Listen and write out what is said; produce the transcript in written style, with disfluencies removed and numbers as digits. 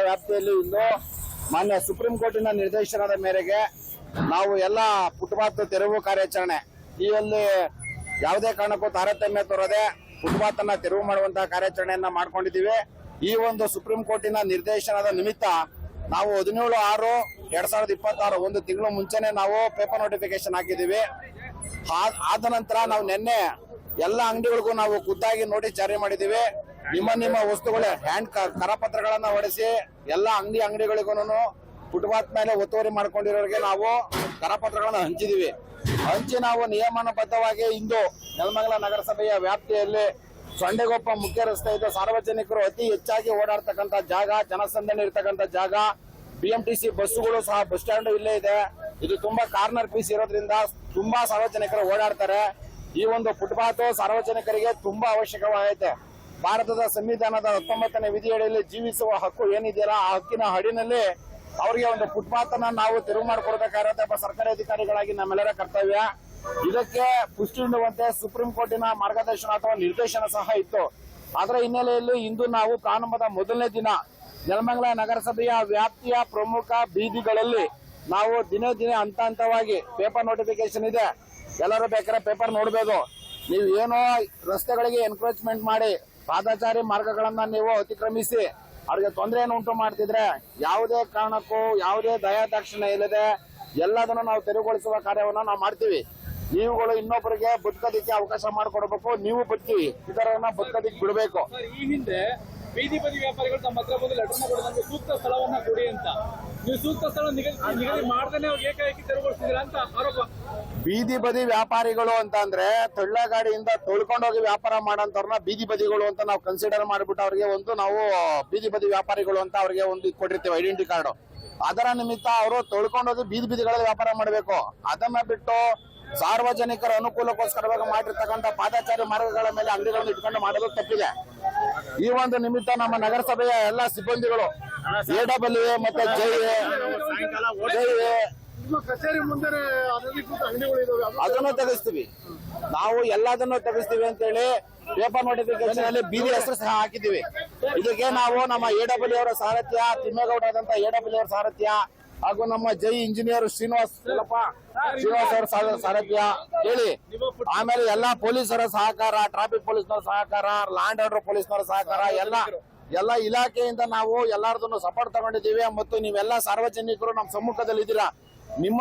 ವ್ಯಾಪ್ತಿಯಲ್ಲಿ ಇಂದು ಮಾನ್ಯ ಸುಪ್ರೀಂ ಕೋರ್ಟಿನ ನಿರ್ದೇಶನದ ಮೇರೆಗೆ ನಾವು ಎಲ್ಲ ಫುಟ್ಪಾತ್ ತೆರವು ಕಾರ್ಯಾಚರಣೆ ಇಲ್ಲಿ ಯಾವುದೇ ಕಾರಣಕ್ಕೂ ತಾರತಮ್ಯ ತೋರದೆ ಫುಟ್ಪಾತ್ ಅನ್ನ ತೆರವು ಮಾಡುವಂತಹ ಕಾರ್ಯಾಚರಣೆಯನ್ನ ಮಾಡ್ಕೊಂಡಿದ್ದೀವಿ. ಈ ಒಂದು ಸುಪ್ರೀಂ ಕೋರ್ಟಿನ ನಿರ್ದೇಶನದ ನಿಮಿತ್ತ ನಾವು 17/6/2026 ಒಂದು ತಿಂಗಳು ಮುಂಚೆನೆ ನಾವು ಪೇಪರ್ ನೋಟಿಫಿಕೇಶನ್ ಹಾಕಿದ್ದೀವಿ. ಆದ ನಂತರ ನಾವು ನಿನ್ನೆ ಎಲ್ಲ ಅಂಗಡಿಗಳಿಗೂ ನಾವು ಖುದ್ದಾಗಿ ನೋಟಿಸ್ ಜಾರಿ ಮಾಡಿದ್ದೀವಿ. ನಿಮ್ಮ ವಸ್ತುಗಳೇ ಹ್ಯಾಂಡ್ ಕರಪತ್ರಗಳನ್ನ ಹೊಡೆಸಿ ಎಲ್ಲ ಅಂಗಡಿಗಳಿಗೂ ಫುಟ್ಪಾತ್ ಮೇಲೆ ಒತ್ತುವರಿ ಮಾಡ್ಕೊಂಡಿರೋರಿಗೆ ನಾವು ಕರಪತ್ರಗಳನ್ನ ಹಂಚಿ ನಾವು ನಿಯಮಾನುಬದ್ಧವಾಗಿ ಇಂದು ನೆಲಮಂಗಲ ನಗರಸಭೆಯ ವ್ಯಾಪ್ತಿಯಲ್ಲಿ ಸೊಂಡೆಗೊಪ್ಪ ಮುಖ್ಯ ರಸ್ತೆ ಇದೆ. ಸಾರ್ವಜನಿಕರು ಅತಿ ಹೆಚ್ಚಾಗಿ ಓಡಾಡ್ತಕ್ಕಂಥ ಜಾಗ, ಜನಸಂದಣಿ ಇರ್ತಕ್ಕಂಥ ಜಾಗ. ಬಿಎಂಟಿಸಿ ಬಸ್ಸುಗಳು ಸಹ ಬಸ್ ಸ್ಟ್ಯಾಂಡ್ ಇಲ್ಲೇ ಇದೆ. ಇದು ತುಂಬಾ ಕಾರ್ನರ್ ಪೀಸ್ ಇರೋದ್ರಿಂದ ತುಂಬಾ ಸಾರ್ವಜನಿಕರು ಓಡಾಡ್ತಾರೆ. ಈ ಒಂದು ಫುಟ್ಪಾತ್ ಸಾರ್ವಜನಿಕರಿಗೆ ತುಂಬಾ ಅವಶ್ಯಕವಾಗೈತೆ. ಭಾರತದ ಸಂವಿಧಾನದ 19ನೇ ವಿಧಿಯಡಿಯಲ್ಲಿ ಜೀವಿಸುವ ಹಕ್ಕು ಏನಿದೆಯಲ್ಲ, ಆ ಹಕ್ಕಿನ ಅಡಿನಲ್ಲಿ ಅವರಿಗೆ ಒಂದು ಫುಟ್ಪಾತ್ ಅನ್ನ ನಾವು ತೆರವು ಮಾಡಿಕೊಡ್ಬೇಕಾಗಿರುತ್ತೆ. ಒಬ್ಬ ಸರ್ಕಾರಿ ಅಧಿಕಾರಿಗಳಾಗಿ ನಮ್ಮೆಲ್ಲರ ಕರ್ತವ್ಯ. ಇದಕ್ಕೆ ಪುಷ್ಟಿ ನೀಡುವಂತೆ ಸುಪ್ರೀಂ ಕೋರ್ಟಿನ ಮಾರ್ಗದರ್ಶನ ಅಥವಾ ನಿರ್ದೇಶನ ಸಹ ಇತ್ತು. ಅದರ ಹಿನ್ನೆಲೆಯಲ್ಲಿ ಇಂದು ನಾವು ಪ್ರಾರಂಭದ ಮೊದಲನೇ ದಿನ ನೆಲಮಂಗಲ ನಗರಸಭೆಯ ವ್ಯಾಪ್ತಿಯ ಪ್ರಮುಖ ಬೀದಿಗಳಲ್ಲಿ ನಾವು ದಿನೇ ಹಂತ ಹಂತವಾಗಿ ಪೇಪರ್ ನೋಟಿಫಿಕೇಶನ್ ಇದೆ. ಎಲ್ಲರೂ ಬೇಕಾದ್ರೆ ಪೇಪರ್ ನೋಡಬೇಕು. ನೀವು ಏನೋ ರಸ್ತೆಗಳಿಗೆ ಎನ್ಕ್ರೋಚ್ಮೆಂಟ್ ಮಾಡಿ ಪಾದಚಾರಿ ಮಾರ್ಗಗಳನ್ನ ನೀವು ಅತಿಕ್ರಮಿಸಿ ಅವ್ರಿಗೆ ತೊಂದರೆಯನ್ನು ಉಂಟು ಮಾಡ್ತಿದ್ರೆ ಯಾವುದೇ ಕಾರಣಕ್ಕೂ ಯಾವುದೇ ದಯಾದಾಕ್ಷಿಣ್ಯ ಇಲ್ಲದೆ ಎಲ್ಲದನ್ನು ನಾವು ತೆರವುಗೊಳಿಸುವ ಕಾರ್ಯವನ್ನು ನಾವು ಮಾಡ್ತೀವಿ. ನೀವುಗಳು ಇನ್ನೊಬ್ಬರಿಗೆ ಬದುಕೋದಿಕ್ಕೆ ಅವಕಾಶ ಮಾಡಿಕೊಡ್ಬೇಕು. ನೀವು ಬದುಕಿ ಇದರನ್ನ ಬದುಕೋದಿಕ್ಕೆ ಬಿಡಬೇಕು. ಈ ಹಿಂದೆ ಬೀದಿ ಬದಿ ವ್ಯಾಪಾರಿಗಳು ತಮ್ಮ ಹತ್ರ ಬಂದು ಲೆಟರ್ನ ಕೊಡಿ, ನಮಗೆ ಸೂಕ್ತ ಸ್ಥಳವನ್ನ ಕೊಡಿ ಅಂತ. ನೀವು ಸೂಕ್ತ ಸ್ಥಳ ನಿಗದಿ ಮಾಡದೇನೆ ಅವ್ರು ಏಕಾಏಕಿ ತೆರವುಗೊಳಿಸ್ತಿದ್ದೀರಾ ಅಂತ ಆರೋಪ. ಬೀದಿ ಬದಿ ವ್ಯಾಪಾರಿಗಳು ಅಂತ ಅಂದ್ರೆ ತಳ್ಳ ಗಾಡಿಯಿಂದ ತೊಳ್ಕೊಂಡೋಗಿ ವ್ಯಾಪಾರ ಮಾಡೋಂಥವ್ರನ್ನ ಬೀದಿ ಬದಿಗಳು ಅಂತ ನಾವು ಕನ್ಸಿಡರ್ ಮಾಡಿಬಿಟ್ಟು ಅವ್ರಿಗೆ ಒಂದು ನಾವು ಬೀದಿ ಬದಿ ವ್ಯಾಪಾರಿಗಳು ಅಂತ ಅವ್ರಿಗೆ ಒಂದು ಕೊಟ್ಟಿರ್ತೀವಿ ಐಡೆಂಟಿ ಕಾರ್ಡ್. ಅದರ ನಿಮಿತ್ತ ಅವರು ತೊಳ್ಕೊಂಡೋಗಿ ಬೀದಿಗಳಲ್ಲಿ ವ್ಯಾಪಾರ ಮಾಡಬೇಕು. ಅದನ್ನ ಬಿಟ್ಟು ಸಾರ್ವಜನಿಕರ ಅನುಕೂಲಕ್ಕೋಸ್ಕರವಾಗಿ ಮಾಡಿರ್ತಕ್ಕಂಥ ಪಾದಚಾರಿ ಮಾರ್ಗಗಳ ಮೇಲೆ ಅಂಗಡಿಗಳನ್ನು ಇಟ್ಕೊಂಡು ಮಾಡೋದು ತಪ್ಪಿದೆ. ಈ ಒಂದು ನಿಮಿತ್ತ ನಮ್ಮ ನಗರಸಭೆಯ ಎಲ್ಲ ಸಿಬ್ಬಂದಿಗಳು ಎಡಬ್ಲ್ಯೂ ಮತ್ತೆ ಜೈ ಕಚೇರಿ ಮುಂದೆ ಅದನ್ನು ತೆಗೆಸ್ತೀವಿ. ನಾವು ಎಲ್ಲದನ್ನು ತೆಗೆಸ್ತೀವಿ ಅಂತೇಳಿ ಪೇಪರ್ ನೋಟಿಫಿಕೇಶನ್ ಅಲ್ಲಿ ಬೀದಿ ಹೆಸರು ಸಹ ಹಾಕಿದ್ದೀವಿ. ಇದಕ್ಕೆ ನಾವು ನಮ್ಮ ಎಡಬ್ಲ್ಯೂ ಅವರ ಸಾರಥ್ಯ, ತಿಮ್ಮೇಗೌಡರಾದಂತಹ ಎಡಬ್ಲ್ಯೂ ಅವರ ಸಾರಥ್ಯ ಹಾಗೂ ನಮ್ಮ ಜೈ ಇಂಜಿನಿಯರ್ ಶ್ರೀನಿವಾಸ್ ಅವರ ಸಾರಥ್ಯ ಹೇಳಿ, ಆಮೇಲೆ ಎಲ್ಲಾ ಪೊಲೀಸರ ಸಹಕಾರ, ಟ್ರಾಫಿಕ್ ಪೊಲೀಸ್ನವರ ಸಹಕಾರ, ಲಾ ಅಂಡ್ ಆರ್ಡರ್ ಪೊಲೀಸ್ನವರ ಸಹಕಾರ, ಎಲ್ಲ ಇಲಾಖೆಯಿಂದ ನಾವು ಎಲ್ಲರದನ್ನು ಸಪೋರ್ಟ್ ತಗೊಂಡಿದ್ದೀವಿ. ಮತ್ತು ನೀವೆಲ್ಲ ಸಾರ್ವಜನಿಕರು ನಮ್ಮ ಸಮ್ಮುಖದಲ್ಲಿ ಇದ್ದೀರಾ. ನಿಮ್ಮ